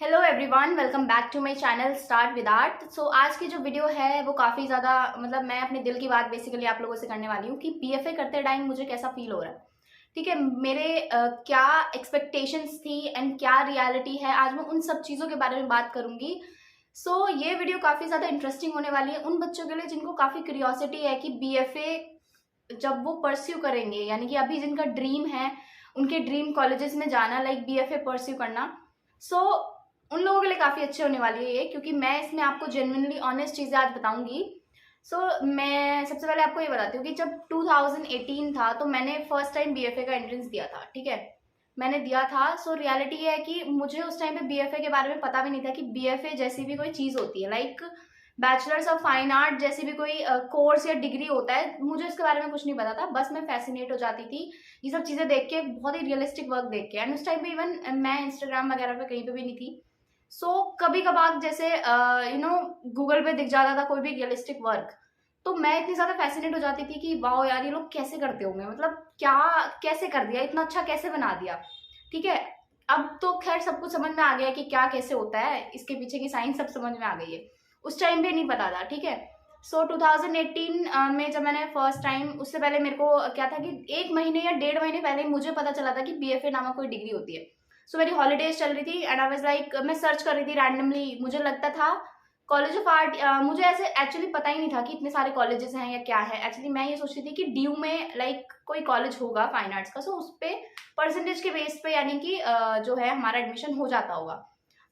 Hello everyone, welcome back to my channel start with art. So आज की जो video है वो काफ़ी ज़्यादा मैं अपने दिल की बात बेसिकली आप लोगों से करने वाली हूँ कि बीएफए करते टाइम मुझे कैसा फील हो रहा है। ठीक है, मेरे क्या एक्सपेक्टेशंस थी एंड क्या रियलिटी है, आज मैं उन सब चीज़ों के बारे में बात करूँगी। ये वीडियो काफ़ी ज़्यादा इंटरेस्टिंग होने वाली है उन बच्चों के लिए जिनको काफ़ी क्यूरियोसिटी है कि बीएफए जब वो परस्यू करेंगे, यानी कि अभी जिनका ड्रीम है उनके ड्रीम कॉलेजेस में जाना, लाइक बीएफए परस्यू करना। सो उन लोगों के लिए काफ़ी अच्छे होने वाली है ये, क्योंकि मैं इसमें आपको जेन्युइनली ऑनेस्ट चीज़ें आज बताऊंगी। मैं सबसे पहले आपको ये बताती हूँ कि जब 2018 था तो मैंने फर्स्ट टाइम बीएफए का एंट्रेंस दिया था। ठीक है, मैंने दिया था। रियलिटी ये है कि मुझे उस टाइम पे बीएफए के बारे में पता भी नहीं था कि बीएफए जैसी भी कोई चीज़ होती है, like bachelors of fine art जैसी भी कोई कोर्स या डिग्री होता है। मुझे इसके बारे में कुछ नहीं पता था, बस मैं फैसिनेट हो जाती थी ये सब चीज़ें देख के, बहुत ही रियलिस्टिक वर्क देख के। एंड उस टाइम पे इवन मैं इंस्टाग्राम वगैरह पे कहीं पे भी नहीं थी। कभी कभार जैसे गूगल पे दिख जाता था कोई भी रियलिस्टिक वर्क, तो मैं इतनी ज्यादा फैसिनेट हो जाती थी कि वाओ यार, ये लोग कैसे करते होंगे, मतलब क्या कैसे कर दिया, इतना अच्छा कैसे बना दिया। ठीक है, अब तो खैर सब कुछ समझ में आ गया है कि क्या कैसे होता है, इसके पीछे की साइंस सब समझ में आ गई है। उस टाइम पे नहीं पता था। ठीक है, 2018 में जब मैंने फर्स्ट टाइम, उससे पहले मेरे को क्या था कि 1 महीने या 1.5 महीने पहले मुझे पता चला था कि बीएफए नामक कोई डिग्री होती है। मेरी हॉलीडेज चल रही थी एंड आई वाज लाइक, मैं सर्च कर रही थी रैंडमली। मुझे लगता था कॉलेज ऑफ आर्ट, मुझे ऐसे एक्चुअली पता ही नहीं था कि इतने सारे कॉलेजेस हैं या क्या है। एक्चुअली मैं ये सोचती थी कि ड्यू में लाइक कोई कॉलेज होगा फाइन आर्ट्स का, उस पे परसेंटेज के बेस पे यानी कि जो है हमारा एडमिशन हो जाता होगा,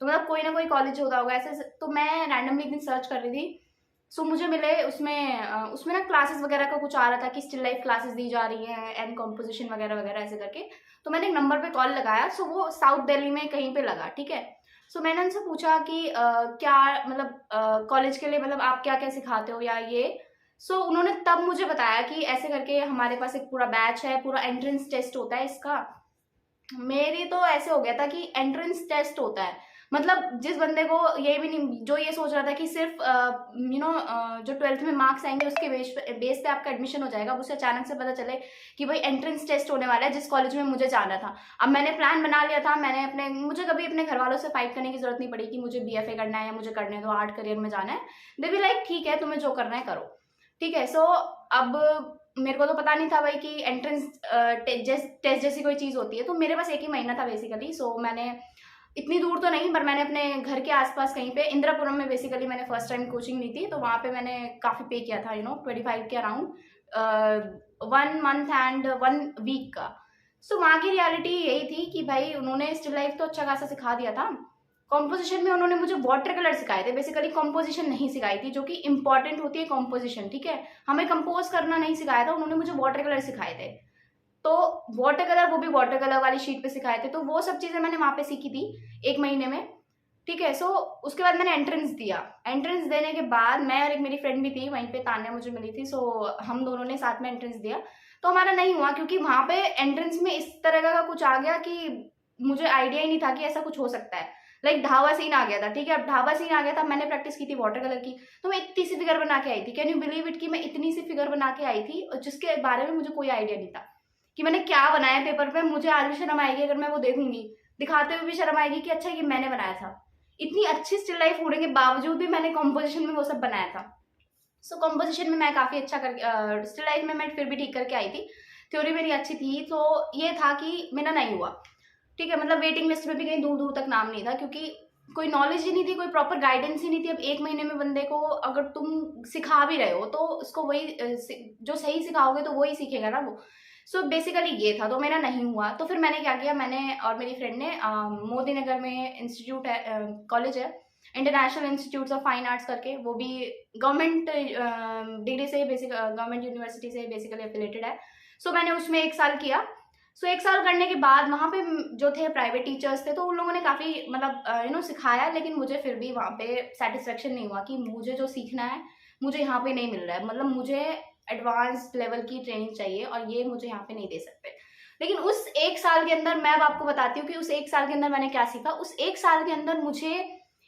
तो मतलब कोई ना कोई कॉलेज होता होगा ऐसे। तो मैं रैंडमली एक दिन सर्च कर रही थी। मुझे मिले उसमें ना क्लासेस वगैरह का कुछ आ रहा था कि स्टिल लाइफ क्लासेस दी जा रही हैं एंड कॉम्पोजिशन वगैरह वगैरह ऐसे करके। तो मैंने एक नंबर पे कॉल लगाया। वो साउथ दिल्ली में कहीं पे लगा। ठीक है, मैंने उनसे पूछा कि क्या कॉलेज के लिए मतलब आप क्या क्या सिखाते हो या ये। उन्होंने तब मुझे बताया कि ऐसे करके हमारे पास एक पूरा बैच है, पूरा एंट्रेंस टेस्ट होता है इसका। मेरी तो ऐसे हो गया था कि एंट्रेंस टेस्ट होता है, मतलब जिस बंदे को ये भी नहीं, जो ये सोच रहा था कि सिर्फ जो 12th में मार्क्स आएंगे उसके बेस पे आपका एडमिशन हो जाएगा, उसे अचानक से पता चले कि भाई एंट्रेंस टेस्ट होने वाला है जिस कॉलेज में मुझे जाना था। अब मैंने प्लान बना लिया था, मुझे कभी अपने घर वालों से फाइट करने की जरूरत नहीं पड़ी कि मुझे बीएफए करना है या मुझे करने दो, आर्ट करियर में जाना है। दे बी लाइक ठीक है, तुम्हें जो करना है करो। ठीक है, अब मेरे को तो पता नहीं था भाई कि एंट्रेंस टेस्ट जैसी कोई चीज़ होती है। तो मेरे पास 1 ही महीना था बेसिकली। मैंने इतनी दूर तो नहीं, पर मैंने अपने घर के आसपास कहीं पे इंदिरापुरम में बेसिकली मैंने फर्स्ट टाइम कोचिंग ली थी। तो वहाँ पे मैंने काफ़ी पे किया था, 25 के अराउंड 1 मंथ एंड 1 वीक का। वहाँ की रियलिटी यही थी कि भाई उन्होंने स्टिल लाइफ तो अच्छा खासा सिखा दिया था। कॉम्पोजिशन में उन्होंने मुझे वाटर कलर सिखाए थे, बेसिकली कॉम्पोजिशन नहीं सिखाई थी, जो कि इंपॉर्टेंट होती है कॉम्पोजिशन। ठीक है, हमें कंपोज करना नहीं सिखाया था, उन्होंने मुझे वाटर कलर सिखाए थे। तो वाटर कलर, वो भी वाटर कलर वाली शीट पे सिखाए थे। तो वो सब चीजें मैंने वहां पे सीखी थी 1 महीने में। ठीक है, उसके बाद मैंने एंट्रेंस दिया। एंट्रेंस देने के बाद मैं और एक मेरी फ्रेंड भी थी वहीं पे, तान्या मुझे मिली थी। हम दोनों ने साथ में एंट्रेंस दिया। तो हमारा नहीं हुआ, क्योंकि वहां पे एंट्रेंस में इस तरह का कुछ आ गया कि मुझे आइडिया ही नहीं था कि ऐसा कुछ हो सकता है। लाइक ढाबा सीन आ गया था। ठीक है, अब ढाबा सीन आ गया था, मैंने प्रैक्टिस की थी वाटर कलर की। तो मैं इतनी सी फिगर बना के आई थी, कैन यू बिलीव इट, कि मैं इतनी सी फिगर बना के आई थी और जिसके बारे में मुझे कोई आइडिया नहीं था कि मैंने क्या बनाया पेपर पे। मुझे आज भी शर्म आएगी अगर मैं वो देखूंगी, दिखाते हुए भी शर्म आएगी कि अच्छा ये मैंने बनाया था। इतनी अच्छी स्टिल लाइफ होने के बावजूद भी मैंने कॉम्पोजिशन में वो सब बनाया था। कॉम्पोजिशन में मैं काफी अच्छा कर, स्टिल लाइफ में मैं फिर भी ठीक करके आई थी। थ्योरी मेरी अच्छी थी। ये था कि मेरा नहीं हुआ। ठीक है, मतलब वेटिंग लिस्ट में भी कहीं दूर दूर तक नाम नहीं था, क्योंकि कोई नॉलेज ही नहीं थी, कोई प्रॉपर गाइडेंस ही नहीं थी। अब 1 महीने में बंदे को अगर तुम सिखा भी रहे हो तो उसको वही जो सही सिखाओगे तो वही सीखेगा ना वो। बेसिकली ये था। तो मेरा नहीं हुआ। तो फिर मैंने क्या किया, मैंने और मेरी फ्रेंड ने मोदी नगर में इंस्टीट्यूट है, कॉलेज है, international institute of fine arts करके, वो भी गवर्नमेंट डिग्री से, बेसिक गवर्नमेंट यूनिवर्सिटी से बेसिकली एफिलेटेड है। मैंने उसमें 1 साल किया। 1 साल करने के बाद वहाँ पे जो थे प्राइवेट टीचर्स थे, तो उन लोगों ने काफ़ी मतलब सिखाया, लेकिन मुझे फिर भी वहाँ पे सेटिस्फेक्शन नहीं हुआ कि मुझे जो सीखना है मुझे यहाँ पे नहीं मिल रहा है। मतलब मुझे एडवांस लेवल की ट्रेनिंग चाहिए और ये मुझे यहाँ पे नहीं दे सकते। लेकिन उस 1 साल के अंदर मैं अब आपको बताती हूँ कि उस 1 साल के अंदर मैंने क्या सीखा। उस 1 साल के अंदर मुझे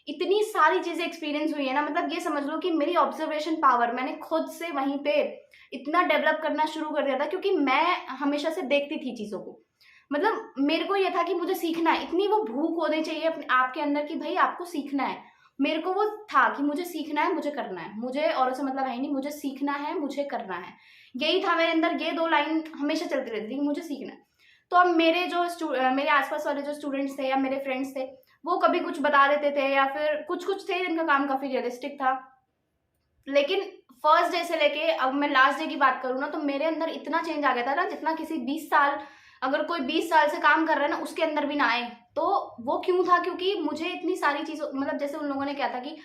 इतनी सारी चीजें एक्सपीरियंस हुई है ना, मतलब ये समझ लो कि मेरी ऑब्जर्वेशन पावर मैंने खुद से वहीं पे इतना डेवलप करना शुरू कर दिया था, क्योंकि मैं हमेशा से देखती थी चीजों को। मतलब मेरे को ये था कि मुझे सीखना है, इतनी वो भूख होनी चाहिए अपने आपके अंदर कि भाई आपको सीखना है। मेरे को वो था कि मुझे सीखना है, मुझे करना है, मुझे औरों से मतलब है ही नहीं, मुझे सीखना है, मुझे करना है। यही था मेरे अंदर, ये 2 लाइन हमेशा चलती रहती थी कि मुझे सीखना है। तो अब मेरे जो मेरे आस-पास वाले जो स्टूडेंट्स थे या मेरे फ्रेंड्स थे, वो कभी कुछ बता देते थे या फिर कुछ-कुछ थे जिनका काम काफ़ी रियलिस्टिक था। लेकिन फर्स्ट डे से लेके अब मैं लास्ट डे की बात करूँ ना, तो मेरे अंदर इतना चेंज आ गया था ना, जितना किसी 20 साल, अगर कोई 20 साल से काम कर रहा है ना, उसके अंदर भी ना आए। तो वो क्यों था? क्योंकि मुझे इतनी सारी चीज़ों, मतलब जैसे उन लोगों ने क्या था कि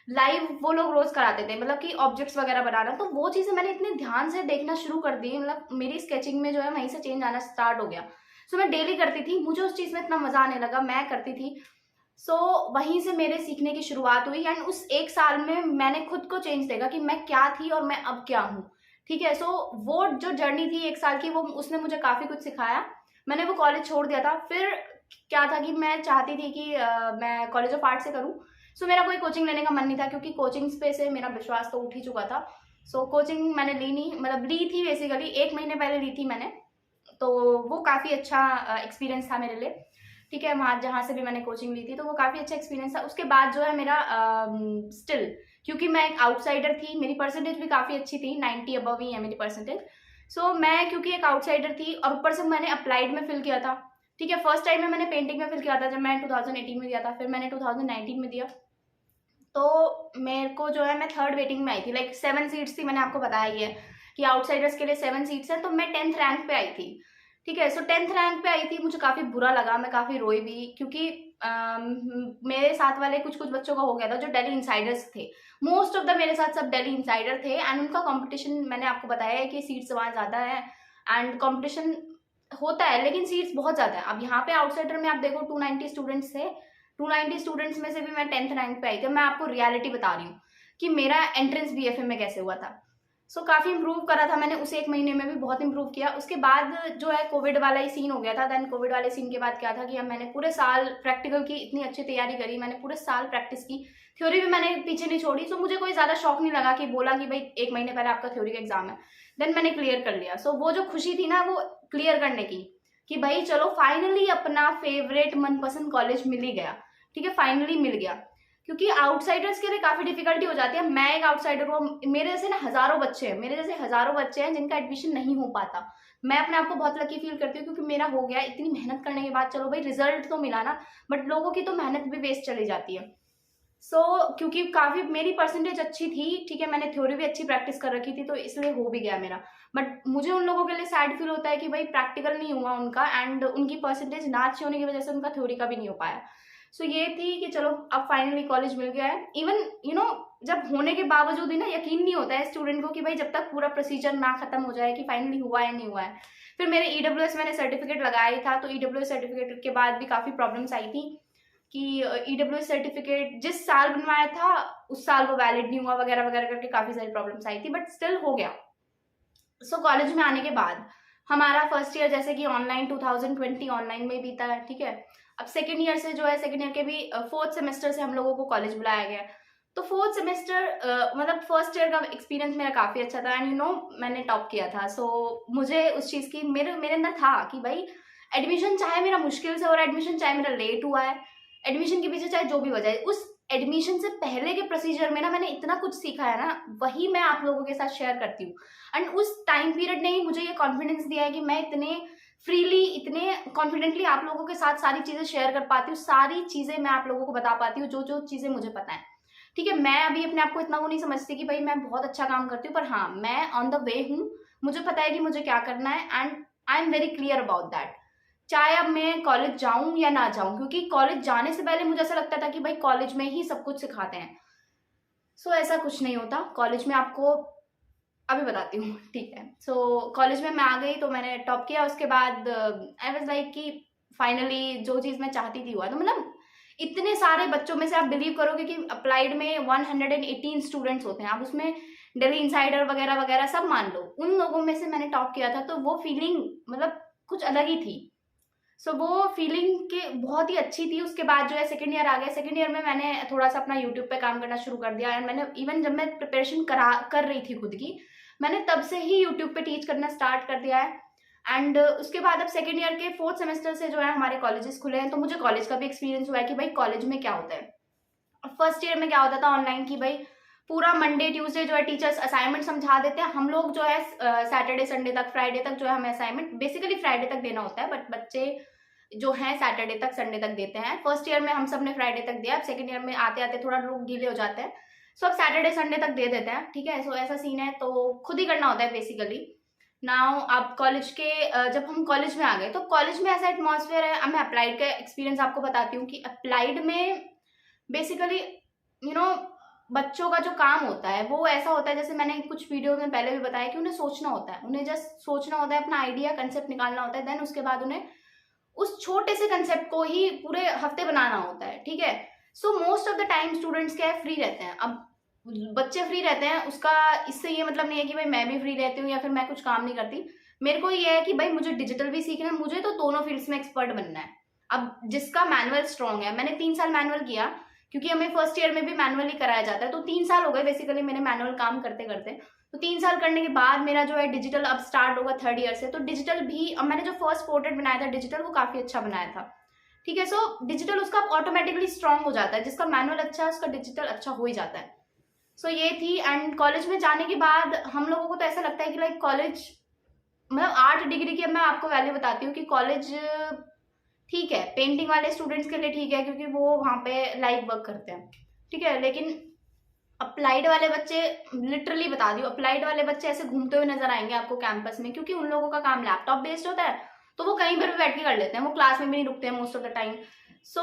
लाइव वो लोग रोज़ कराते थे, मतलब कि ऑब्जेक्ट्स वगैरह बनाना, तो वो चीज़ें मैंने इतने ध्यान से देखना शुरू कर दी, मतलब मेरी स्केचिंग में जो है वहीं से चेंज आना स्टार्ट हो गया। सो मैं डेली करती थी, मुझे उस चीज़ में इतना मज़ा आने लगा, मैं करती थी। वहीं से मेरे सीखने की शुरुआत हुई एंड उस 1 साल में मैंने खुद को चेंज देखा कि मैं क्या थी और मैं अब क्या हूँ, ठीक है? वो जो जर्नी थी 1 साल की, वो उसने मुझे काफ़ी कुछ सिखाया। मैंने वो कॉलेज छोड़ दिया था। फिर क्या था कि मैं चाहती थी कि मैं कॉलेज ऑफ आर्ट से करूँ। मेरा कोई कोचिंग लेने का मन नहीं था, क्योंकि कोचिंग्स पे से मेरा विश्वास तो उठ ही चुका था। कोचिंग मैंने ली नहीं, मतलब ली थी बेसिकली 1 महीने पहले ली थी मैंने। तो वो काफ़ी अच्छा एक्सपीरियंस था मेरे लिए, ठीक है? वहाँ जहाँ से भी मैंने कोचिंग ली थी, तो वो काफ़ी अच्छा एक्सपीरियंस था। उसके बाद जो है मेरा स्टिल, क्योंकि मैं एक आउटसाइडर थी, मेरी परसेंटेज भी काफ़ी अच्छी थी, 90 अबव ही है मेरी परसेंटेज। मैं क्योंकि एक आउटसाइडर थी और ऊपर से मैंने अप्लाइड में फ़िल किया था, ठीक है? फर्स्ट टाइम में मैंने पेंटिंग में फ़िल किया था, जब मैं 2018 में दिया था, फिर मैंने 2019 में दिया। तो मेरे को जो है, मैं थर्ड वेटिंग में आई थी, लाइक 7 सीट्स थी, मैंने आपको बताया ही है कि आउटसाइडर्स के लिए 7 सीट्स हैं, तो मैं 10th रैंक पे आई थी, ठीक है? 10th रैंक पे आई थी, मुझे काफ़ी बुरा लगा, मैं काफ़ी रोई भी, क्योंकि मेरे साथ वाले कुछ-कुछ बच्चों का हो गया था जो दिल्ली इनसाइडर्स थे। मोस्ट ऑफ द मेरे साथ सब दिल्ली इनसाइडर थे एंड उनका कॉम्पिटिशन, मैंने आपको बताया है कि सीट्स वहाँ ज़्यादा है एंड कॉम्पिटिशन होता है, लेकिन सीट्स बहुत ज़्यादा है। अब यहाँ पे आउटसाइडर में आप देखो 290 स्टूडेंट्स थे, 290 स्टूडेंट्स में से भी मैं 10th रैंक पे आई थी। मैं आपको रियलिटी बता रही हूँ कि मेरा एंट्रेंस बीएफए में कैसे हुआ था। काफ़ी इम्प्रूव करा था मैंने, उस 1 महीने में भी बहुत इम्प्रूव किया। उसके बाद जो है कोविड वाला ही सीन हो गया था। देन कोविड वाले सीन के बाद क्या था कि अब मैंने पूरे साल प्रैक्टिकल की इतनी अच्छी तैयारी करी, मैंने पूरे साल प्रैक्टिस की, थ्योरी भी मैंने पीछे नहीं छोड़ी। मुझे कोई ज़्यादा शौक नहीं लगा कि बोला कि भाई 1 महीने पहले आपका थ्योरी का एग्जाम है। देन मैंने क्लियर कर लिया। वो जो खुशी थी ना, वो क्लियर करने की, कि भाई चलो फाइनली अपना फेवरेट मनपसंद कॉलेज मिल ही गया, ठीक है? फाइनली मिल गया। क्योंकि आउटसाइडर्स के लिए काफ़ी डिफिकल्टी हो जाती है। मैं एक आउटसाइडर हूँ, मेरे जैसे ना हज़ारों बच्चे हैं, मेरे जैसे हज़ारों बच्चे हैं जिनका एडमिशन नहीं हो पाता। मैं अपने आप को बहुत लकी फ़ील करती हूँ, क्योंकि मेरा हो गया। इतनी मेहनत करने के बाद चलो भाई रिज़ल्ट तो मिला ना, बट लोगों की तो मेहनत भी वेस्ट चली जाती है। क्योंकि काफ़ी मेरी परसेंटेज अच्छी थी, ठीक है? मैंने थ्योरी भी अच्छी प्रैक्टिस कर रखी थी, तो इसलिए हो भी गया मेरा। बट मुझे उन लोगों के लिए सैड फ़ील होता है कि भाई प्रैक्टिकल नहीं हुआ उनका एंड उनकी परसेंटेज ना अच्छी होने की वज़ह से उनका थ्योरी का भी नहीं हो पाया। ये थी कि चलो अब फाइनली कॉलेज मिल गया है। इवन जब होने के बावजूद ही ना यकीन नहीं होता है स्टूडेंट को कि भाई जब तक पूरा प्रोसीजर ना खत्म हो जाए कि फाइनली हुआ है नहीं हुआ है। फिर मेरे ईडब्ल्यूएस मैंने सर्टिफिकेट लगाया ही था, तो ईडब्ल्यूएस सर्टिफिकेट के बाद भी काफ़ी प्रॉब्लम्स आई थी कि ईडब्ल्यूएस सर्टिफिकेट जिस साल बनवाया था उस साल वो वैलिड नहीं हुआ, वगैरह वगैरह करके काफ़ी सारी प्रॉब्लम्स आई थी, बट स्टिल हो गया। कॉलेज में आने के बाद हमारा फर्स्ट ईयर जैसे कि ऑनलाइन 2020 ऑनलाइन में बीता है, ठीक है? अब सेकेंड ईयर से जो है, सेकेंड ईयर के भी 4th सेमेस्टर से हम लोगों को कॉलेज बुलाया गया। 4th सेमेस्टर मतलब फर्स्ट ईयर का एक्सपीरियंस मेरा काफ़ी अच्छा था एंड मैंने टॉप किया था। मुझे उस चीज़ की मेरे मेरे अंदर था कि भाई एडमिशन चाहे मेरा मुश्किल से हो रहा है, एडमिशन चाहे मेरा लेट हुआ है, एडमिशन के पीछे चाहे जो भी वजह है, उस एडमिशन से पहले के प्रोसीजर में ना मैंने इतना कुछ सीखा है ना, वही मैं आप लोगों के साथ शेयर करती हूँ। एंड उस टाइम पीरियड ने ही मुझे ये कॉन्फिडेंस दिया है कि मैं इतने फ्रीली, इतने कॉन्फिडेंटली आप लोगों के साथ सारी चीज़ें शेयर कर पाती हूँ, सारी चीज़ें मैं आप लोगों को बता पाती हूँ, जो जो चीज़ें मुझे पता है, ठीक है? मैं अभी अपने आप को इतना वो नहीं समझती कि भाई मैं बहुत अच्छा काम करती हूँ, पर हाँ, मैं ऑन द वे हूँ, मुझे पता है कि मुझे क्या करना है and I am very clear about that. चाहे अब मैं कॉलेज जाऊँ या ना जाऊँ, क्योंकि कॉलेज जाने से पहले मुझे ऐसा लगता था कि भाई कॉलेज में ही सब कुछ सिखाते हैं। ऐसा कुछ नहीं होता। कॉलेज में आपको अभी बताती हूँ, ठीक है? कॉलेज में मैं आ गई, तो मैंने टॉप किया। उसके बाद आई वाज़ लाइक कि फाइनली जो चीज़ मैं चाहती थी हुआ। तो मतलब इतने सारे बच्चों में से आप बिलीव करोगे कि अप्लाइड में 118 स्टूडेंट्स होते हैं, आप उसमें दिल्ली इनसाइडर वगैरह वगैरह सब मान लो, उन लोगों में से मैंने टॉप किया था, तो वो फीलिंग मतलब कुछ अलग ही थी। वो फीलिंग के बहुत ही अच्छी थी। उसके बाद जो है सेकंड ईयर आ गया। सेकंड ईयर में मैंने थोड़ा-सा अपना यूट्यूब पे काम करना शुरू कर दिया एंड मैंने इवन जब मैं प्रिपरेशन कर रही थी खुद की, मैंने तब से ही यूट्यूब पे टीच करना स्टार्ट कर दिया है एंड उसके बाद अब सेकेंड ईयर के 4th सेमेस्टर से जो है हमारे कॉलेजेस खुले हैं, तो मुझे कॉलेज का भी एक्सपीरियंस हुआ है कि भाई कॉलेज में क्या होता है। फर्स्ट ईयर में क्या होता था ऑनलाइन की भाई पूरा मंडे ट्यूसडे जो है टीचर्स असाइनमेंट समझा देते हैं, हम लोग जो है सैटरडे संडे तक फ्राइडे तक जो है हमें असाइनमेंट बेसिकली फ्राइडे तक देना होता है, बट बच्चे जो है सैटरडे तक संडे तक देते हैं। फर्स्ट ईयर में हम सब ने फ्राइडे तक दिया, अब सेकंड ईयर में आते आते थोड़ा लोग ढीले हो जाते हैं, सो अब सैटरडे संडे तक दे देते हैं, ठीक है। सो ऐसा सीन है, तो खुद ही करना होता है बेसिकली। नाउ अब कॉलेज के जब हम कॉलेज में आ गए तो कॉलेज में ऐसा एटमॉस्फेयर है। अब मैं अप्लाइड का एक्सपीरियंस आपको बताती हूँ कि अप्लाइड में बेसिकली बच्चों का जो काम होता है वो ऐसा होता है, जैसे मैंने कुछ वीडियो में पहले भी बताया कि उन्हें सोचना होता है, उन्हें जस्ट सोचना होता है, अपना आइडिया कंसेप्ट निकालना होता है, देन उसके बाद उन्हें उस छोटे से कंसेप्ट को ही पूरे हफ्ते बनाना होता है, ठीक है। So most of the time students क्या है, फ्री रहते हैं। अब बच्चे फ्री रहते हैं, उसका इससे ये मतलब नहीं है कि भाई मैं भी फ्री रहती हूँ या फिर मैं कुछ काम नहीं करती। मेरे को ये है कि भाई मुझे डिजिटल भी सीखना है, मुझे तो दोनों फील्ड्स में एक्सपर्ट बनना है। अब जिसका मैनुअल स्ट्रांग है, मैंने 3 साल मैनुअल किया क्योंकि हमें फर्स्ट ईयर में भी मैनुअल ही कराया जाता है, तो 3 साल हो गए बेसिकली मेरे मैनुअल काम करते करते। तो 3 साल करने के बाद मेरा जो है डिजिटल अब स्टार्ट होगा थर्ड ईयर से, तो डिजिटल भी अब मैंने जो फर्स्ट पोर्ट्रेट बनाया था डिजिटल वो काफी अच्छा बनाया था, ठीक है। सो डिजिटल उसका ऑटोमेटिकली स्ट्रांग हो जाता है, जिसका मैनुअल अच्छा है उसका डिजिटल अच्छा हो ही जाता है। सो ये थी। एंड कॉलेज में जाने के बाद हम लोगों को तो ऐसा लगता है कि लाइक कॉलेज मतलब 8 डिग्री की, अब मैं आपको वैल्यू बताती हूँ कि कॉलेज ठीक है पेंटिंग वाले स्टूडेंट्स के लिए ठीक है क्योंकि वो वहाँ पे लाइव वर्क करते हैं, ठीक है। लेकिन अप्लाइड वाले बच्चे, लिटरली बता दी, अप्लाइड वाले बच्चे ऐसे घूमते हुए नजर आएंगे आपको कैंपस में, क्योंकि उन लोगों का काम लैपटॉप बेस्ड होता है, तो वो कहीं पर भी बैठ के कर लेते हैं, वो क्लास में भी नहीं रुकते हैं मोस्ट ऑफ द टाइम। सो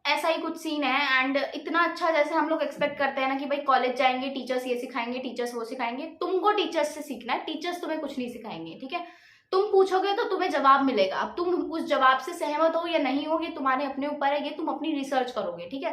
ऐसा ही कुछ सीन है। एंड इतना अच्छा जैसे हम लोग एक्सपेक्ट करते हैं ना कि भाई कॉलेज जाएंगे टीचर्स ये सिखाएंगे टीचर्स वो सिखाएंगे, तुमको टीचर्स से सीखना है, टीचर्स तुम्हें कुछ नहीं सिखाएंगे, ठीक है। तुम पूछोगे तो तुम्हें जवाब मिलेगा, अब तुम उस जवाब से सहमत हो या नहीं हो ये तुम्हारे अपने ऊपर है, ये तुम अपनी रिसर्च करोगे, ठीक है।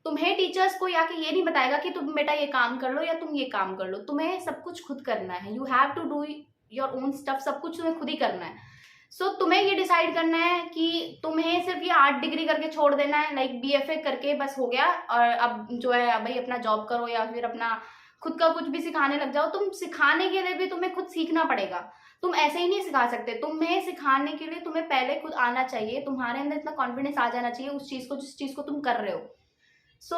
तुम्हें टीचर्स को आके ये नहीं बताएगा कि तुम बेटा ये काम कर लो या तुम ये काम कर लो, तुम्हें सब कुछ खुद करना है, you have to do your own stuff, सब कुछ तुम्हें खुद ही करना है। सो तुम्हें ये डिसाइड करना है कि तुम्हें सिर्फ ये 8 डिग्री करके छोड़ देना है, लाइक बीएफए करके बस हो गया, और अब जो है भाई अपना जॉब करो या फिर अपना खुद का कुछ भी सिखाने लग जाओ। तुम सिखाने के लिए भी तुम्हें खुद सीखना पड़ेगा, तुम ऐसे ही नहीं सिखा सकते, तुम्हें सिखाने के लिए तुम्हें पहले खुद आना चाहिए, तुम्हारे अंदर इतना कॉन्फिडेंस आ जाना चाहिए उस चीज को जिस चीज को तुम कर रहे हो। सो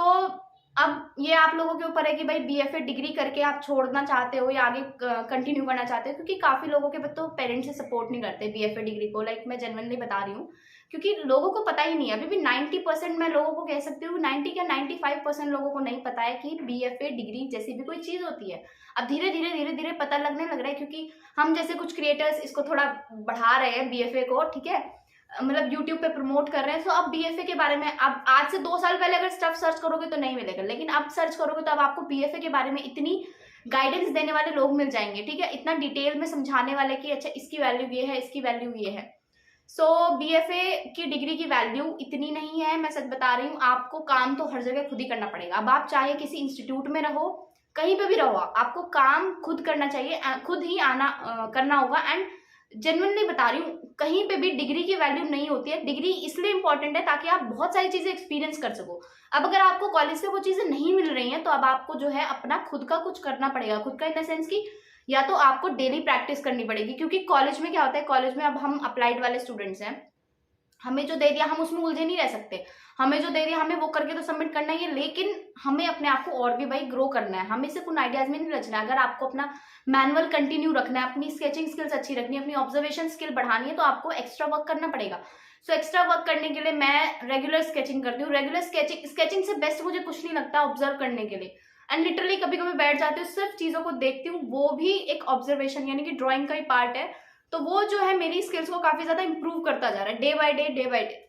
अब ये आप लोगों के ऊपर है कि भाई बीएफए डिग्री करके आप छोड़ना चाहते हो या आगे कंटिन्यू करना चाहते हो, क्योंकि काफी लोगों के तो पेरेंट्स से सपोर्ट नहीं करते बीएफए डिग्री को, लाइक मैं जेन्युइनली बता रही हूँ, क्योंकि लोगों को पता ही नहीं है अभी भी 90% मैं लोगों को कह सकती हूँ 90 या 95% लोगों को नहीं पता है कि बीएफए डिग्री जैसी भी कोई चीज होती है। अब धीरे धीरे पता लगने लग रहा है, क्योंकि हम जैसे कुछ क्रिएटर्स इसको थोड़ा बढ़ा रहे हैं बीएफए को, ठीक है, मतलब यूट्यूब पे प्रमोट कर रहे हैं। सो अब बीएफए के बारे में अब आज से 2 साल पहले अगर स्टफ सर्च करोगे तो नहीं मिलेगा, लेकिन अब सर्च करोगे तो अब आपको बीएफए के बारे में इतनी गाइडेंस देने वाले लोग मिल जाएंगे, ठीक है, इतना डिटेल में समझाने वाले कि अच्छा इसकी वैल्यू ये है इसकी वैल्यू ये है। सो बीएफए की डिग्री की वैल्यू इतनी नहीं है, मैं सच बता रही हूँ, आपको काम तो हर जगह खुद ही करना पड़ेगा। अब आप चाहे किसी इंस्टीट्यूट में रहो कहीं पे भी रहो, आपको काम खुद करना चाहिए, खुद ही आना करना होगा। एंड जेन्युइनली बता रही हूँ कहीं पे भी डिग्री की वैल्यू नहीं होती है, डिग्री इसलिए इंपॉर्टेंट है ताकि आप बहुत सारी चीजें एक्सपीरियंस कर सको। अब अगर आपको कॉलेज से वो चीजें नहीं मिल रही हैं तो अब आपको जो है अपना खुद का कुछ करना पड़ेगा, खुद का इन द सेंस की या तो आपको डेली प्रैक्टिस करनी पड़ेगी, क्योंकि कॉलेज में क्या होता है, कॉलेज में अब हम अप्लाइड वाले स्टूडेंट्स हैं, हमें जो दे दिया हम उसमें उलझे नहीं रह सकते, हमें जो दे दिया हमें वो करके तो सबमिट करना ही है, लेकिन हमें अपने आप को और भी भाई ग्रो करना है, हमें सिर्फ उन आइडियाज में नहीं रचना है। अगर आपको अपना मैनुअल कंटिन्यू रखना है, अपनी स्केचिंग स्किल्स अच्छी रखनी है, अपनी ऑब्जर्वेशन स्किल बढ़ानी है, तो आपको एक्स्ट्रा वर्क करना पड़ेगा। सो एक्स्ट्रा वर्क करने के लिए मैं रेगुलर स्केचिंग करती हूँ, रेगुलर स्केचिंग से बेस्ट मुझे कुछ नहीं लगता ऑब्जर्व करने के लिए। एंड लिटरली कभी कभी बैठ जाती हूँ सिर्फ चीजों को देखती हूँ, वो भी एक ऑब्जर्वेशन यानी कि ड्रॉइंग का ही पार्ट है, तो वो जो है मेरी स्किल्स को काफी ज्यादा इंप्रूव करता जा रहा है day by day.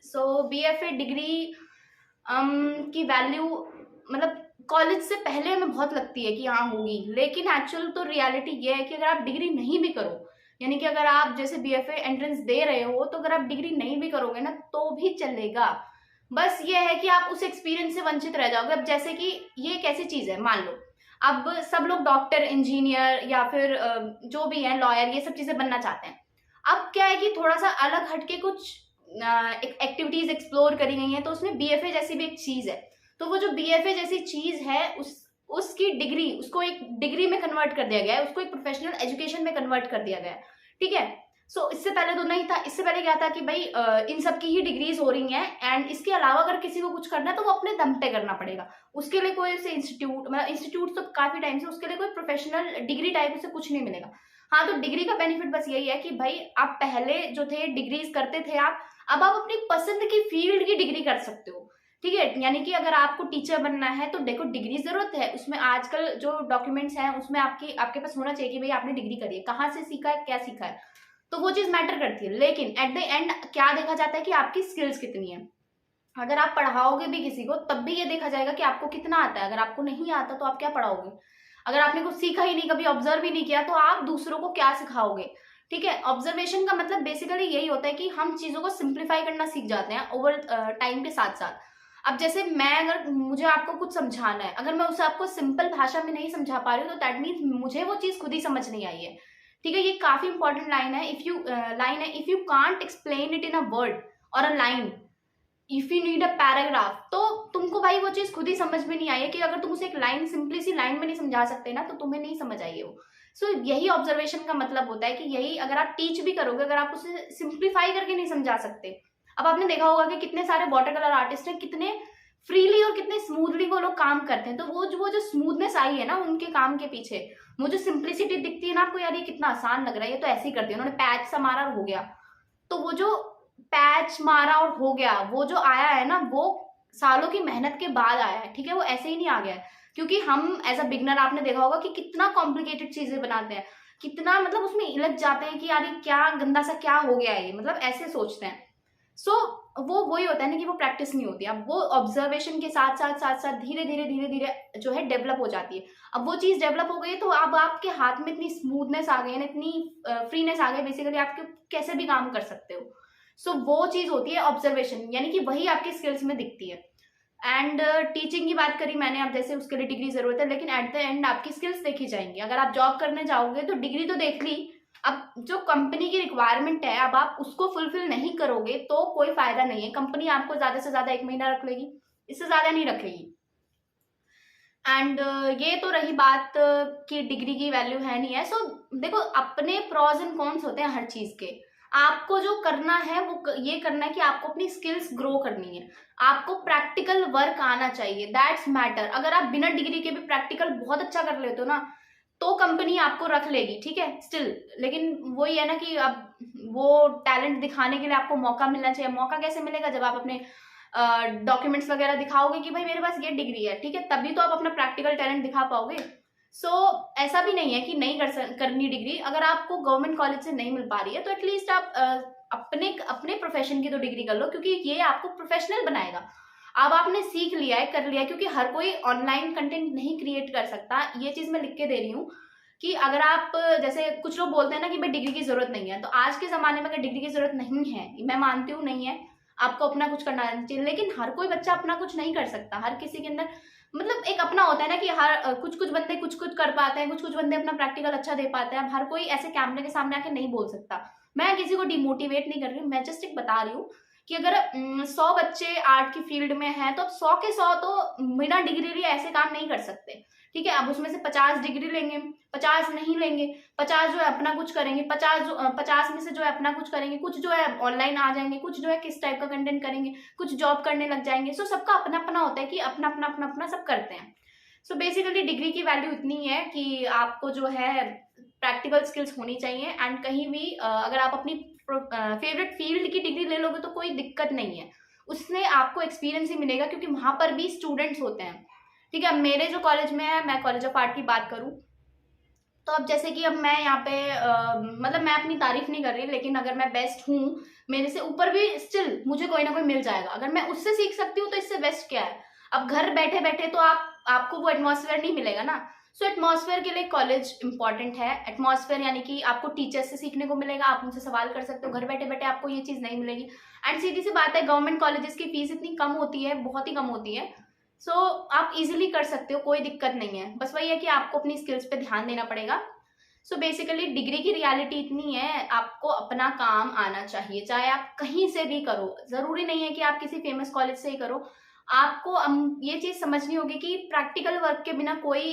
So BFA degree की वैल्यू मतलब कॉलेज से पहले हमें बहुत लगती है कि हाँ होगी, लेकिन एक्चुअल तो रियलिटी ये है कि अगर आप डिग्री नहीं भी करो, यानी कि अगर आप जैसे बीएफए एंट्रेंस दे रहे हो तो अगर आप डिग्री नहीं भी करोगे ना तो भी चलेगा, बस ये है कि आप उस एक्सपीरियंस से वंचित रह जाओगे। अब जैसे कि ये एक ऐसी चीज है, मान लो अब सब लोग डॉक्टर इंजीनियर या फिर जो भी है लॉयर ये सब चीजें बनना चाहते हैं। अब क्या है कि थोड़ा सा अलग हटके कुछ एक्टिविटीज एक्सप्लोर करी गई हैं, तो उसमें बीएफए जैसी भी एक चीज है, तो वो जो बीएफए जैसी चीज है उसकी डिग्री उसको एक डिग्री में कन्वर्ट कर दिया गया है, उसको एक प्रोफेशनल एजुकेशन में कन्वर्ट कर दिया गया है, ठीक है। सो इससे पहले तो नहीं था। इससे पहले क्या था कि भाई इन सब की ही डिग्रीज हो रही हैं, एंड इसके अलावा अगर किसी को कुछ करना है तो वो अपने दम पे करना पड़ेगा। उसके लिए कोई उसे इंस्टीट्यूट, मतलब इंस्टीट्यूट तो काफी टाइम से, उसके लिए कोई प्रोफेशनल डिग्री टाइप उसे कुछ नहीं मिलेगा। हाँ, तो डिग्री का बेनिफिट बस यही है कि भाई आप पहले जो थे डिग्रीज करते थे आप, अब आप अपनी पसंद की फील्ड की डिग्री कर सकते हो। ठीक है, यानी कि अगर आपको टीचर बनना है तो देखो डिग्री जरूरत है उसमें। आजकल जो डॉक्यूमेंट्स हैं उसमें आपके पास होना चाहिए कि भाई आपने डिग्री करी है, कहाँ से सीखा है, क्या सीखा है, तो वो चीज मैटर करती है। लेकिन एट द एंड क्या देखा जाता है कि आपकी स्किल्स कितनी है। अगर आप पढ़ाओगे भी किसी को तब भी ये देखा जाएगा कि आपको कितना आता है। अगर आपको नहीं आता तो आप क्या पढ़ाओगे? अगर आपने कुछ सीखा ही नहीं, कभी ऑब्जर्व ही नहीं किया, तो आप दूसरों को क्या सिखाओगे? ठीक है, ऑब्जर्वेशन का मतलब बेसिकली यही होता है कि हम चीजों को सिंप्लीफाई करना सीख जाते हैं ओवर टाइम के साथ साथ। अब जैसे मैं, अगर मुझे आपको कुछ समझाना है, अगर मैं उसे आपको सिंपल भाषा में नहीं समझा पा रही हूँ तो दैट मीन्स मुझे वो चीज खुद ही समझ नहीं आई है। ठीक है, ये काफी इंपॉर्टेंट लाइन है। If you can't explain it in a word और a line, if you need a paragraph, तो तुमको भाई वो चीज खुद ही समझ में नहीं आई है कि अगर तुम उसे एक लाइन, सिंपली सी लाइन में नहीं समझा सकते ना, तो तुम्हें नहीं समझ आई है वो। सो यही ऑब्जर्वेशन का मतलब होता है कि यही अगर आप टीच भी करोगे, अगर आप उसे सिंप्लीफाई करके नहीं समझा सकते। अब आपने देखा होगा कि कितने सारे वाटर कलर आर्टिस्ट हैं, कितने फ्रीली और कितने स्मूथली वो लोग काम करते हैं। तो वो जो स्मूथनेस आई है ना उनके काम के पीछे, वो जो सिंप्लिसिटी दिखती है ना आपको, यार ये कितना आसान लग रहा है, ये तो ऐसे ही कर दिया उन्होंने, पैच सा मारा और हो गया। तो वो जो पैच मारा और हो गया, वो जो आया है ना, वो सालों की मेहनत के बाद आया है। ठीक है, वो ऐसे ही नहीं आ गया है। क्योंकि हम एज अ बिगनर, आपने देखा होगा कि कितना कॉम्प्लिकेटेड चीजें बनाते हैं, कितना मतलब उसमें इलझ जाते हैं कि यार ये क्या गंदा सा क्या हो गया है ये, मतलब ऐसे सोचते हैं। सो वो वही होता है ना कि वो प्रैक्टिस नहीं होती। अब वो ऑब्जर्वेशन के साथ साथ साथ साथ धीरे धीरे धीरे धीरे जो है डेवलप हो जाती है। अब वो चीज डेवलप हो गई तो अब आपके हाथ में इतनी स्मूथनेस आ गई है ना, इतनी फ्रीनेस आ गई, बेसिकली आप कैसे भी काम कर सकते हो। सो वो चीज होती है ऑब्जर्वेशन, यानी कि वही आपकी स्किल्स में दिखती है। एंड टीचिंग की बात करी मैंने, अब जैसे उसके लिए डिग्री जरूरत है, लेकिन एट द एंड आपकी स्किल्स देखी जाएंगी। अगर आप जॉब करने जाओगे तो डिग्री तो देख ली, अब जो कंपनी की रिक्वायरमेंट है, अब आप उसको फुलफिल नहीं करोगे तो कोई फायदा नहीं है। कंपनी आपको ज्यादा से ज्यादा 1 महीना रख लेगी, इससे ज्यादा नहीं रखेगी। एंड ये तो रही बात कि डिग्री की वैल्यू है नहीं है। सो देखो, अपने प्रॉज एंड कॉन्स होते हैं हर चीज के। आपको जो करना है वो ये करना है कि आपको अपनी स्किल्स ग्रो करनी है, आपको प्रैक्टिकल वर्क आना चाहिए, दैट्स मैटर। अगर आप बिना डिग्री के भी प्रैक्टिकल बहुत अच्छा कर लेते हो ना, तो कंपनी आपको रख लेगी, ठीक है, स्टिल। लेकिन वही है ना कि अब वो टैलेंट दिखाने के लिए आपको मौका मिलना चाहिए। मौका कैसे मिलेगा? जब आप अपने डॉक्यूमेंट्स वगैरह दिखाओगे कि भाई मेरे पास ये डिग्री है, ठीक है, तभी तो आप अपना प्रैक्टिकल टैलेंट दिखा पाओगे। सो ऐसा भी नहीं है कि नहीं करनी डिग्री। अगर आपको गवर्नमेंट कॉलेज से नहीं मिल पा रही है तो एटलीस्ट आप अपने अपने प्रोफेशन की तो डिग्री कर लो, क्योंकि ये आपको प्रोफेशनल बनाएगा। अब आपने सीख लिया है, कर लिया है, क्योंकि हर कोई ऑनलाइन कंटेंट नहीं क्रिएट कर सकता। ये चीज मैं लिख के दे रही हूँ कि अगर आप, जैसे कुछ लोग बोलते हैं ना कि भाई डिग्री की जरूरत नहीं है, तो आज के जमाने में अगर डिग्री की जरूरत नहीं है, मैं मानती हूँ नहीं है, आपको अपना कुछ करना चाहिए, लेकिन हर कोई बच्चा अपना कुछ नहीं कर सकता। हर किसी के अंदर मतलब एक अपना होता है ना कि हर कुछ कुछ बंदे कुछ कुछ कर पाते हैं, कुछ कुछ बंदे अपना प्रैक्टिकल अच्छा दे पाते हैं। अब हर कोई ऐसे कैमरे के सामने आके नहीं बोल सकता। मैं किसी को डिमोटिवेट नहीं कर रही हूँ, मैं जस्ट एक बता रही हूँ कि अगर 100 बच्चे आर्ट की फील्ड में हैं तो 100 के 100 तो बिना डिग्री लिए ऐसे काम नहीं कर सकते। ठीक है, अब उसमें से 50 डिग्री लेंगे, 50 नहीं लेंगे, 50 जो है अपना कुछ करेंगे, 50 में से जो है अपना कुछ करेंगे, कुछ जो है ऑनलाइन आ जाएंगे, कुछ जो है किस टाइप का कंटेंट करेंगे, कुछ जॉब करने लग जाएंगे। सो सबका अपना अपना होता है कि अपना अपना अपना अपना सब करते हैं। सो बेसिकली डिग्री की वैल्यू इतनी है कि आपको जो है प्रैक्टिकल स्किल्स होनी चाहिए। एंड कहीं भी अगर आप अपनी फेवरेट फील्ड की डिग्री ले लोगे तो कोई दिक्कत नहीं है, उससे आपको एक्सपीरियंस ही मिलेगा, क्योंकि वहां पर भी स्टूडेंट्स होते हैं। ठीक है, मेरे जो कॉलेज में है, मैं कॉलेज ऑफ आर्ट की बात करूं तो अब जैसे कि अब मैं यहाँ पे मतलब मैं अपनी तारीफ नहीं कर रही, लेकिन अगर मैं बेस्ट हूँ, मेरे से ऊपर भी स्टिल मुझे कोई ना कोई मिल जाएगा। अगर मैं उससे सीख सकती हूँ तो इससे बेस्ट क्या है? अब घर बैठे बैठे तो आपको वो एटमॉस्फेयर नहीं मिलेगा ना। सो एटमॉस्फेयर के लिए कॉलेज इंपॉर्टेंट है। एटमॉस्फेयर यानी कि आपको टीचर्स से सीखने को मिलेगा, आप उनसे सवाल कर सकते हो। घर बैठे बैठे आपको ये चीज नहीं मिलेगी। एंड सीधी सी बात है, गवर्नमेंट कॉलेजेस की फीस इतनी कम होती है, बहुत ही कम होती है। सो आप इजिली कर सकते हो, कोई दिक्कत नहीं है। बस वही है कि आपको अपनी स्किल्स पे ध्यान देना पड़ेगा। सो बेसिकली डिग्री की रियलिटी इतनी है, आपको अपना काम आना चाहिए, चाहे आप कहीं से भी करो। जरूरी नहीं है कि आप किसी फेमस कॉलेज से ही करो। आपको ये चीज समझनी होगी कि प्रैक्टिकल वर्क के बिना कोई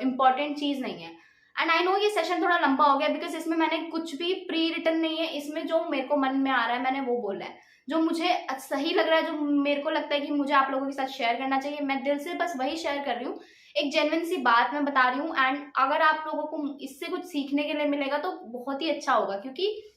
इंपॉर्टेंट चीज नहीं है। एंड आई नो ये सेशन थोड़ा लंबा हो गया बिकॉज इसमें मैंने कुछ भी प्री रिटन नहीं है, इसमें जो मेरे को मन में आ रहा है मैंने वो बोला है, जो मुझे सही लग रहा है, जो मेरे को लगता है कि मुझे आप लोगों के साथ शेयर करना चाहिए, मैं दिल से बस वही शेयर कर रही हूँ। एक जेन्युइन सी बात मैं बता रही हूँ, एंड अगर आप लोगों को इससे कुछ सीखने के लिए मिलेगा तो बहुत ही अच्छा होगा। क्योंकि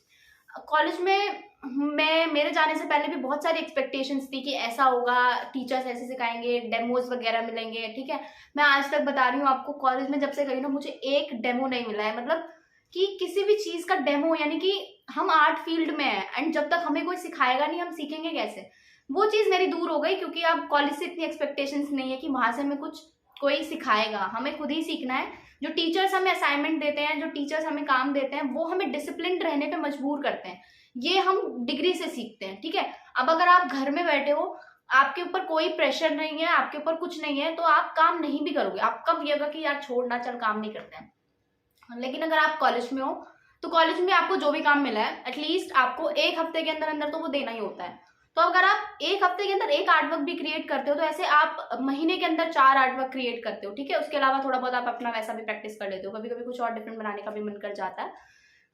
कॉलेज में मैं मेरे जाने से पहले भी बहुत सारी एक्सपेक्टेशंस थी कि ऐसा होगा, टीचर्स ऐसे सिखाएंगे, डेमोज वगैरह मिलेंगे, ठीक है। मैं आज तक बता रही हूँ आपको, कॉलेज में जब से गई ना मुझे एक डेमो नहीं मिला है, मतलब कि किसी भी चीज का डेमो, यानी कि हम आर्ट फील्ड में है एंड जब तक हमें कोई सिखाएगा नहीं हम सीखेंगे कैसे, वो चीज मेरी दूर हो गई। क्योंकि अब कॉलेज से इतनी एक्सपेक्टेशंस नहीं है कि वहां से हमें कुछ कोई सिखाएगा, हमें खुद ही सीखना है। जो टीचर्स हमें असाइनमेंट देते हैं, जो टीचर्स हमें काम देते हैं, वो हमें डिसिप्लिन रहने पे मजबूर करते हैं, ये हम डिग्री से सीखते हैं, ठीक है। अब अगर आप घर में बैठे हो, आपके ऊपर कोई प्रेशर नहीं है, आपके ऊपर कुछ नहीं है, तो आप काम नहीं भी करोगे, आपका ये होगा कि यार छोड़ना, चल काम नहीं करते हैं। लेकिन अगर आप कॉलेज में हो तो कॉलेज में आपको जो भी काम मिला है एटलीस्ट आपको एक हफ्ते के अंदर अंदर तो वो देना ही होता है। तो अगर आप एक हफ्ते के अंदर एक आर्ट वर्क भी क्रिएट करते हो तो ऐसे आप महीने के अंदर 4 आर्ट वर्क क्रिएट करते हो, ठीक है। उसके अलावा थोड़ा बहुत आप अपना वैसा भी प्रैक्टिस कर लेते हो, कभी कभी कुछ और डिफरेंट बनाने का भी मन कर जाता है।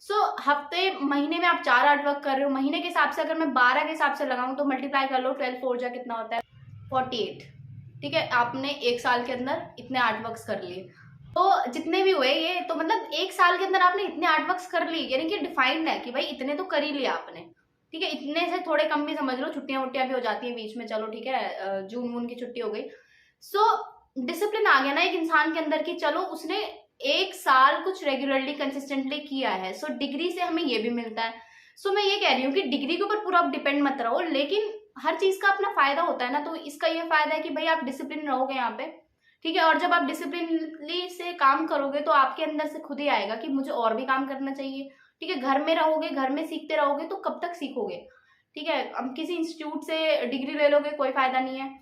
सो हफ्ते महीने में आप 4 आर्ट वर्क कर रहे हो, महीने के हिसाब से अगर मैं 12 के हिसाब से लगाऊं तो मल्टीप्लाई कर लो, 12 4 जा कितना होता है 48, ठीक है। आपने एक साल के अंदर इतने आर्ट वर्क्स कर लिए, तो जितने भी हुए ये, तो मतलब एक साल के अंदर आपने इतने आर्ट वर्क्स कर लिए, यानी कि डिफाइंड है कि भाई इतने तो कर ही लिया आपने, ठीक है। इतने से थोड़े कम भी समझ लो, छुट्टियां वुट्टियां भी हो जाती है बीच में, चलो ठीक है, जून वून की छुट्टी हो गई। सो डिसिप्लिन आ गया ना एक इंसान के अंदर कि चलो उसने एक साल कुछ रेगुलरली कंसिस्टेंटली किया है। सो डिग्री से हमें ये भी मिलता है। सो मैं ये कह रही हूँ कि डिग्री के ऊपर पूरा आप डिपेंड मत रहो, लेकिन हर चीज का अपना फायदा होता है ना। तो इसका ये फायदा है कि भाई आप डिसिप्लिन रहोगे यहाँ पे, ठीक है। और जब आप डिसिप्लिनली से काम करोगे तो आपके अंदर से खुद ही आएगा कि मुझे और भी काम करना चाहिए, ठीक है। घर में रहोगे, घर में सीखते रहोगे तो कब तक सीखोगे, ठीक है। अब किसी इंस्टीट्यूट से डिग्री ले लोगे कोई फायदा नहीं है,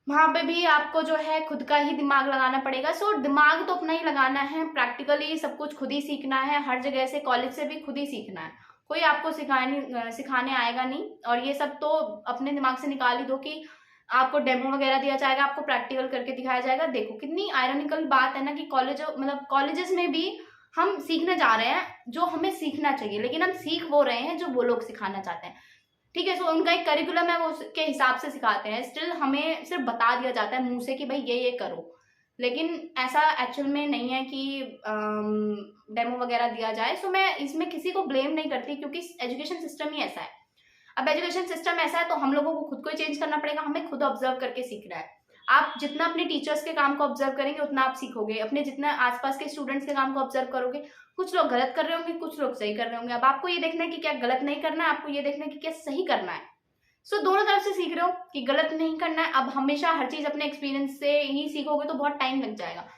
वहां पे भी आपको जो है खुद का ही दिमाग लगाना पड़ेगा। सो दिमाग तो अपना ही लगाना है, प्रैक्टिकली सब कुछ खुद ही सीखना है, हर जगह से, कॉलेज से भी खुद ही सीखना है, कोई आपको सिखाने आएगा नहीं। और ये सब तो अपने दिमाग से निकाल ही दो कि आपको डेमो वगैरह दिया जाएगा, आपको प्रैक्टिकल करके दिखाया जाएगा। देखो कितनी आयरनिकल बात है ना कि कॉलेजेस में भी हम सीखने जा रहे हैं जो हमें सीखना चाहिए, लेकिन हम सीख वो रहे हैं जो वो लोग सिखाना चाहते हैं, ठीक है। सो उनका एक करिकुलम है, वो उसके हिसाब से सिखाते हैं। स्टिल हमें सिर्फ बता दिया जाता है मुंह से कि भाई ये करो, लेकिन ऐसा एक्चुअल में नहीं है कि डेमो वगैरह दिया जाए। सो मैं इसमें किसी को ब्लेम नहीं करती, क्योंकि एजुकेशन सिस्टम ही ऐसा है। अब एजुकेशन सिस्टम ऐसा है तो हम लोगों को खुद को ही चेंज करना पड़ेगा, हमें खुद ऑब्जर्व करके सीखना है। आप जितना अपने टीचर्स के काम को ऑब्जर्व करेंगे उतना आप सीखोगे, अपने जितना आसपास के स्टूडेंट्स के काम को ऑब्जर्व करोगे। कुछ लोग गलत कर रहे होंगे, कुछ लोग सही कर रहे होंगे, अब आपको ये देखना है कि क्या गलत नहीं करना है, आपको ये देखना है कि क्या सही करना है। सो दोनों तरफ से सीख रहे हो कि गलत नहीं करना है। अब हमेशा हर चीज अपने एक्सपीरियंस से ही सीखोगे तो बहुत टाइम लग जाएगा।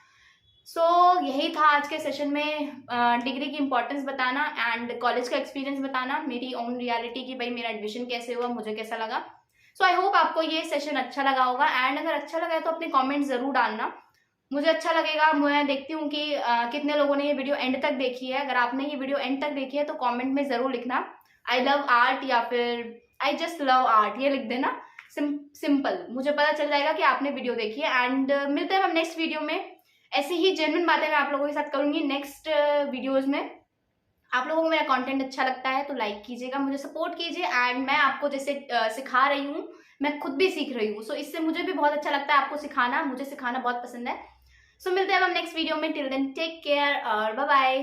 सो यही था आज के सेशन में, डिग्री की इंपॉर्टेंस बताना एंड कॉलेज का एक्सपीरियंस बताना, मेरी ओन रियलिटी की भाई मेरा एडमिशन कैसे हुआ, मुझे कैसा लगा। सो आई होप आपको ये सेशन अच्छा लगा होगा, एंड अगर अच्छा लगा है तो अपने कमेंट जरूर डालना, मुझे अच्छा लगेगा। मैं देखती हूँ कि कितने लोगों ने ये वीडियो एंड तक देखी है। अगर आपने ये वीडियो एंड तक देखी है तो कमेंट में जरूर लिखना आई लव आर्ट या फिर आई जस्ट लव आर्ट, ये लिख देना सिंपल, मुझे पता चल जाएगा कि आपने वीडियो देखी है। एंड मिलते हैं हम नेक्स्ट वीडियो में, ऐसी ही जेन्युइन बातें मैं आप लोगों के साथ करूंगी नेक्स्ट वीडियोज में। आप लोगों को मेरा कंटेंट अच्छा लगता है तो लाइक कीजिएगा, मुझे सपोर्ट कीजिए। एंड मैं आपको जैसे सिखा रही हूँ, मैं खुद भी सीख रही हूँ, सो इससे मुझे भी बहुत अच्छा लगता है आपको सिखाना, मुझे सिखाना बहुत पसंद है। सो मिलते हैं हम नेक्स्ट वीडियो में, टिल देन टेक केयर और बाय बाय।